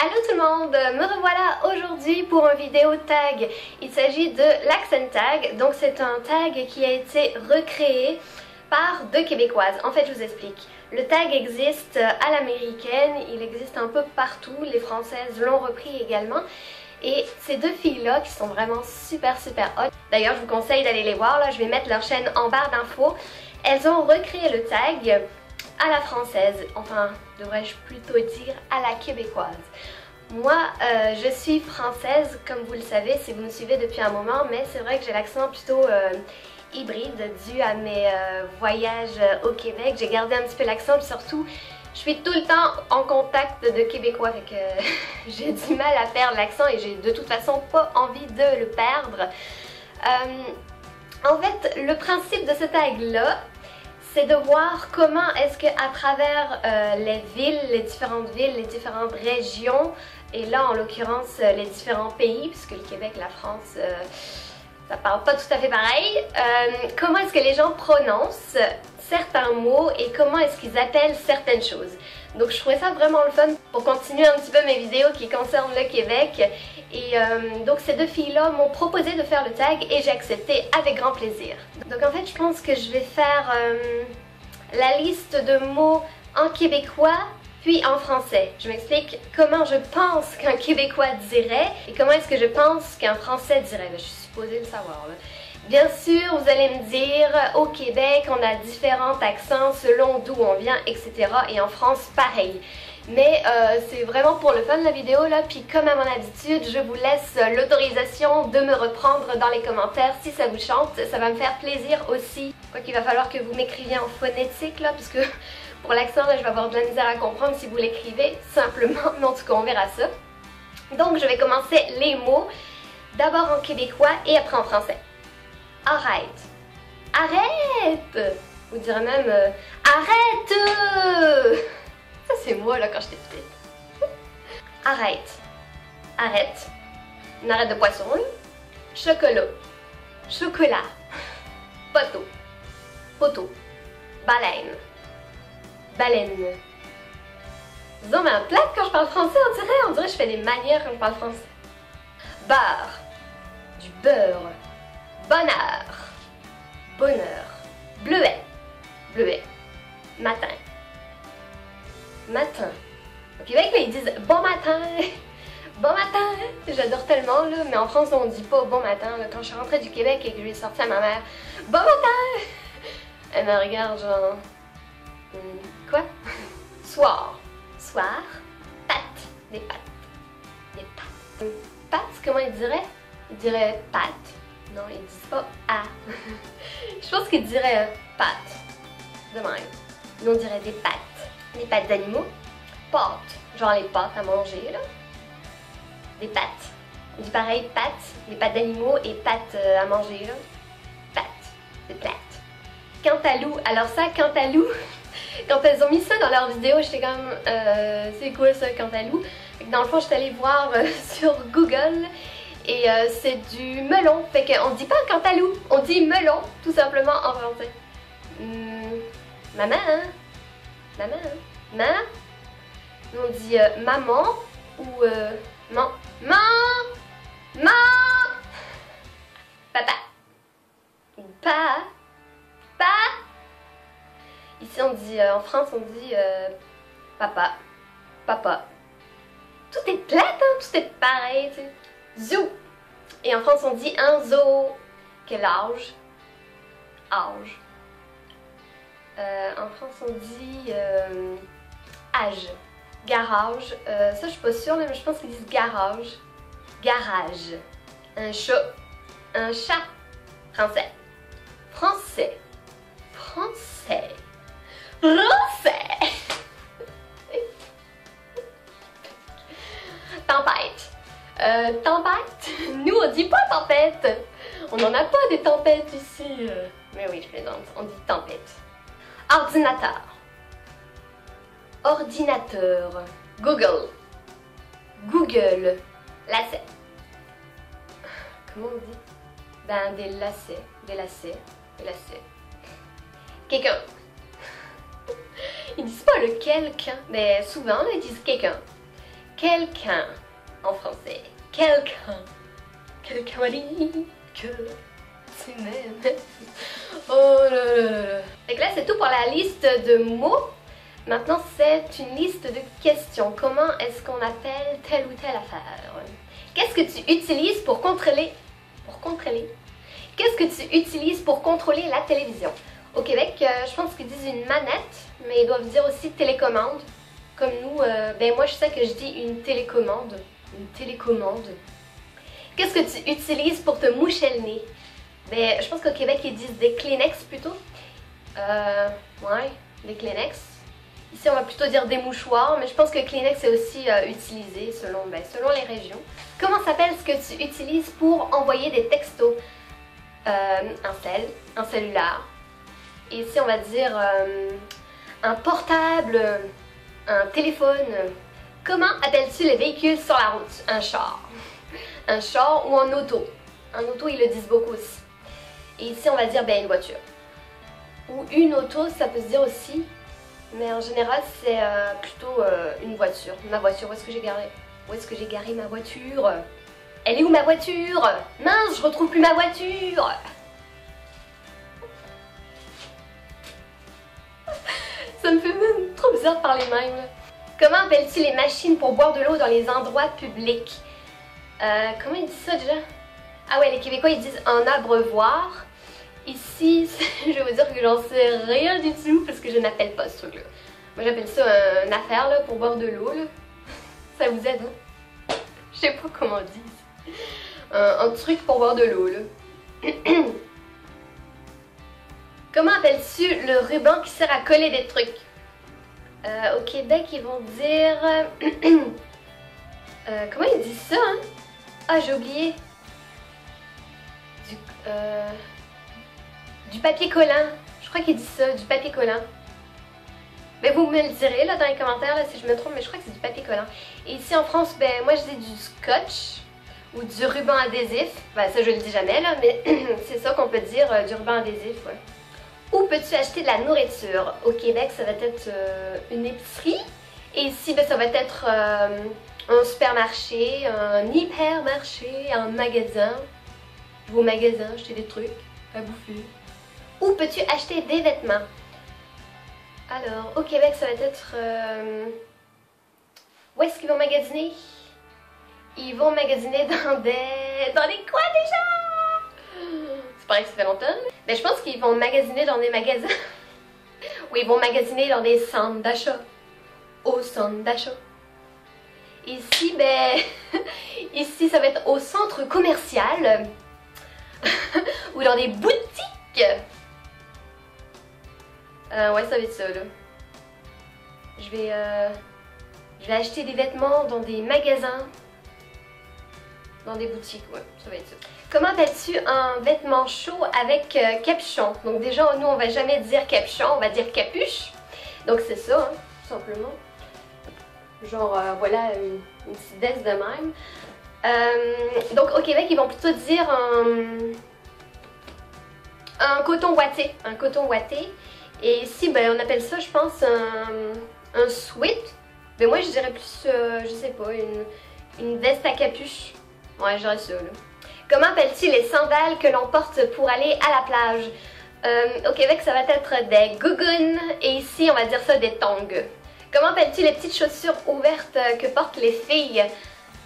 Allô tout le monde, me revoilà aujourd'hui pour un vidéo tag. Il s'agit de l'accent tag, donc c'est un tag qui a été recréé par deux Québécoises. En fait, je vous explique. Le tag existe à l'américaine, il existe un peu partout, les Françaises l'ont repris également. Et ces deux filles-là qui sont vraiment super hot. D'ailleurs, je vous conseille d'aller les voir, là, je vais mettre leur chaîne en barre d'infos. Elles ont recréé le tag à la française, enfin, devrais-je plutôt dire à la québécoise. Moi, je suis française, comme vous le savez, si vous me suivez depuis un moment, mais c'est vrai que j'ai l'accent plutôt hybride dû à mes voyages au Québec. J'ai gardé un petit peu l'accent, puis surtout, je suis tout le temps en contact de Québécois, fait que j'ai du mal à perdre l'accent et j'ai de toute façon pas envie de le perdre. En fait, le principe de ce tag-là, c'est de voir comment est-ce qu'à travers les villes, les différentes régions, et là en l'occurrence les différents pays, puisque le Québec, la France, ça parle pas tout à fait pareil, comment est-ce que les gens prononcent certains mots et comment est-ce qu'ils appellent certaines choses. Donc je trouvais ça vraiment le fun pour continuer un petit peu mes vidéos qui concernent le Québec. Et donc ces deux filles-là m'ont proposé de faire le tag et j'ai accepté avec grand plaisir. Donc en fait je pense que je vais faire la liste de mots en québécois puis en français. Je m'explique comment je pense qu'un Québécois dirait et comment est-ce que je pense qu'un Français dirait. Là, je suis supposée le savoir là. Bien sûr, vous allez me dire, au Québec, on a différents accents selon d'où on vient, etc. Et en France, pareil. Mais c'est vraiment pour le fun la vidéo là, puis comme à mon habitude, je vous laisse l'autorisation de me reprendre dans les commentaires si ça vous chante. Ça va me faire plaisir aussi. Quoi qu'il va falloir que vous m'écriviez en phonétique là, parce que pour l'accent là, je vais avoir de la misère à comprendre si vous l'écrivez simplement, mais en tout cas on verra ça. Donc je vais commencer les mots, d'abord en québécois et après en français. Arrête! Arrête! Vous direz même arrête! Ça c'est moi là quand j'étais petite. Arrête! Arrête! Une arrête de poisson là. Chocolat! Chocolat! Poteau! Poteau! Baleine! Baleine! Disons mais en plate quand je parle français on dirait que je fais des manières quand je parle français. Beurre! Du beurre! Bonheur, bonheur, bleuet, bleuet, matin, matin. Au Québec, là, ils disent bon matin, bon matin. J'adore tellement, là, mais en France, on dit pas bon matin. Là. Quand je suis rentrée du Québec et que je lui ai sorti à ma mère, bon matin, elle me regarde genre, quoi? Soir, soir, pâtes, des pâtes, des pâtes. Pâtes, comment ils diraient? Ils diraient pâtes. Non, ils disent pas « ah ». Je pense qu'ils diraient « pâtes ». De même. Nous, on dirait des pâtes d'animaux. Pâtes, genre les pâtes à manger, là. Des pâtes. On dit pareil pâtes, les pâtes d'animaux et pâtes à manger, là. Pâtes, c'est plate. Cantalou, alors ça, cantalou, quand elles ont mis ça dans leur vidéo, j'étais comme c'est quoi ça, cantalou? Dans le fond, j'étais allée voir sur Google. Et c'est du melon, fait qu'on dit pas cantalou, on dit melon, tout simplement en français. Maman, hein? Maman, hein? Maman? Nous on dit maman ou man. Man! Papa. Pa. Pa. Ici on dit, en France on dit papa. Papa. Tout est plate, hein? Tout est pareil, tu sais. Zoo. Et en France on dit un zoo. Quel âge? Âge. En France on dit âge. Garage. Ça je suis pas sûre mais je pense qu'ils disent garage. Garage. Un chat. Un chat. Français. Français. Français. Français. Tempête. Tempête? Nous on dit pas tempête. On n'en a pas des tempêtes ici. Mais oui, je plaisante. On dit tempête. Ordinateur. Ordinateur. Google. Google. Lacet. Comment on dit? Ben des lacets. Des lacets. Des lacets. Quelqu'un. Ils disent pas le quelqu'un, mais souvent là, ils disent quelqu'un. quelqu'un en français. Quelqu'un. Quelqu'un m'a dit que tu m'aimes. Oh là là là là. Fait que là, c'est tout pour la liste de mots. Maintenant, c'est une liste de questions. Comment est-ce qu'on appelle telle ou telle affaire? Qu'est-ce que tu utilises pour contrôler? Qu'est-ce que tu utilises pour contrôler la télévision? Au Québec, je pense qu'ils disent une manette, mais ils doivent dire aussi télécommande. Comme nous, ben moi je sais que je dis une télécommande. Une télécommande. Qu'est-ce que tu utilises pour te moucher le nez? Ben, je pense qu'au Québec, ils disent des Kleenex plutôt. Ouais, des Kleenex. Ici, on va plutôt dire des mouchoirs, mais je pense que Kleenex est aussi utilisé selon les régions. Comment s'appelle ce que tu utilises pour envoyer des textos? Un cellulaire. Et ici, on va dire un portable, un téléphone. Comment appelles-tu les véhicules sur la route? Un char. Un char ou un auto. Un auto, ils le disent beaucoup aussi. Et ici, on va dire ben, une voiture. Ou une auto, ça peut se dire aussi. Mais en général, c'est plutôt une voiture. Ma voiture, où est-ce que j'ai garé? Où est-ce que j'ai garé ma voiture? Elle est où ma voiture? Mince, je retrouve plus ma voiture! Ça me fait même trop bizarre de parler même. Là. Comment appelles-tu les machines pour boire de l'eau dans les endroits publics? Comment ils disent ça déjà? Ah ouais, les Québécois ils disent un abreuvoir. Ici, je vais vous dire que j'en sais rien du tout parce que je n'appelle pas ce truc-là. Moi j'appelle ça une affaire là, pour boire de l'eau. Ça vous aide, hein? Je sais pas comment on dit. Un truc pour boire de l'eau là. Comment appelles-tu le ruban qui sert à coller des trucs? Au Québec, ils vont dire... comment ils disent ça, hein? Ah, j'ai oublié. Du papier collant. Je crois qu'ils disent ça, du papier collant. Ben, vous me le direz là, dans les commentaires là, si je me trompe, mais je crois que c'est du papier collant. Et ici en France, ben, moi je dis du scotch ou du ruban adhésif. Ben, ça, je le dis jamais, là, mais c'est ça qu'on peut dire, du ruban adhésif, ouais. Où peux-tu acheter de la nourriture? Au Québec, ça va être une épicerie. Et ici, ben, ça va être un supermarché, un hypermarché, un magasin. Je vais au magasin acheter des trucs à bouffer. Où peux-tu acheter des vêtements? Alors, au Québec, ça va être... Où est-ce qu'ils vont magasiner? Ils vont magasiner dans des quoi déjà? C'est pareil que ça fait longtemps. Mais je pense qu'ils vont magasiner dans des magasins. Ou ils vont magasiner dans des centres d'achat. Au centre d'achat. Ici, ben... Ici, ça va être au centre commercial. Ou dans des boutiques. Ouais, ça va être ça, là. Je vais acheter des vêtements dans des magasins. Dans des boutiques, ouais, ça va être ça. Comment appelles-tu un vêtement chaud avec capuchon? Donc déjà, nous, on va jamais dire capuchon, on va dire capuche. Donc c'est ça, hein, tout simplement. Genre, voilà, une petite veste de même. Donc au Québec, ils vont plutôt dire un coton ouaté. Un coton ouaté. Et ici, ben, on appelle ça, je pense, un sweat. Mais moi, je dirais plus, je sais pas, une veste à capuche. Ouais, j'aurais ça, là. Comment appelles-tu les sandales que l'on porte pour aller à la plage? Au Québec, ça va être des gougounes. Et ici, on va dire ça des tongs. Comment appelles-tu les petites chaussures ouvertes que portent les filles?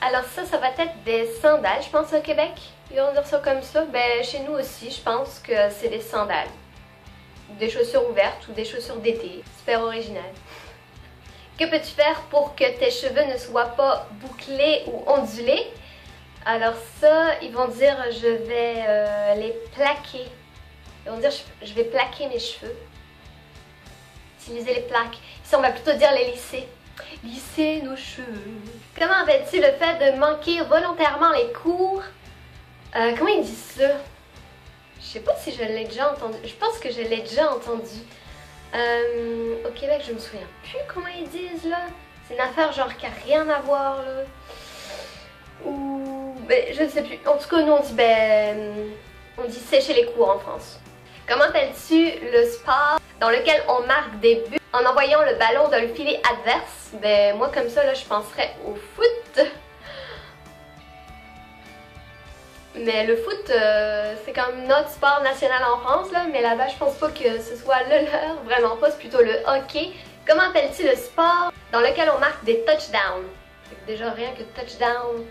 Alors ça va être des sandales, je pense, au Québec. Ils vont dire ça comme ça. Ben, chez nous aussi, je pense que c'est des sandales. Des chaussures ouvertes ou des chaussures d'été. Super original. Que peux-tu faire pour que tes cheveux ne soient pas bouclés ou ondulés? Alors ça, ils vont dire je vais les plaquer. Ils vont dire je vais plaquer mes cheveux. Utiliser les plaques. Ici, on va plutôt dire les lisser. Lisser nos cheveux. Comment appelles-tu le fait de manquer volontairement les cours? Comment ils disent ça? Je sais pas si je l'ai déjà entendu. Je pense que je l'ai déjà entendu. Au Québec, je me souviens plus comment ils disent là. C'est une affaire genre qui a rien à voir là. Ou ben, je ne sais plus. En tout cas, nous on dit sécher les cours en France. Comment appelles-tu le sport dans lequel on marque des buts en envoyant le ballon dans le filet adverse. Ben moi comme ça là je penserais au foot. Mais le foot c'est comme notre sport national en France là, mais là-bas je pense pas que ce soit le leur, vraiment pas, c'est plutôt le hockey. Comment appelle-t-il le sport dans lequel on marque des touchdowns? Déjà rien que touchdown,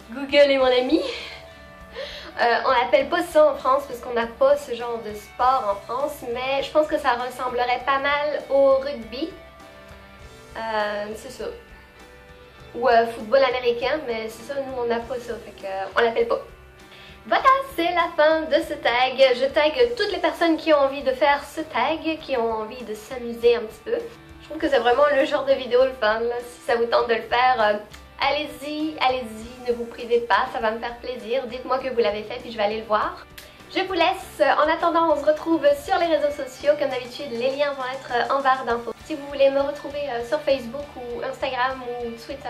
Google est mon ami. On n'appelle pas ça en France parce qu'on n'a pas ce genre de sport en France, mais je pense que ça ressemblerait pas mal au rugby. C'est ça. Ou football américain, mais c'est ça, nous on n'a pas ça, fait qu'on l'appelle pas. Voilà, c'est la fin de ce tag. Je tag toutes les personnes qui ont envie de faire ce tag, qui ont envie de s'amuser un petit peu. Je trouve que c'est vraiment le genre de vidéo le fun, là. Si ça vous tente de le faire, allez-y, allez-y, ne vous privez pas, ça va me faire plaisir. Dites-moi que vous l'avez fait puis je vais aller le voir. Je vous laisse. En attendant, on se retrouve sur les réseaux sociaux. Comme d'habitude, les liens vont être en barre d'infos. Si vous voulez me retrouver sur Facebook ou Instagram ou Twitter,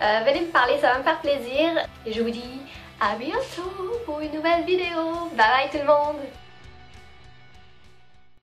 venez me parler, ça va me faire plaisir. Et je vous dis à bientôt pour une nouvelle vidéo. Bye bye tout le monde!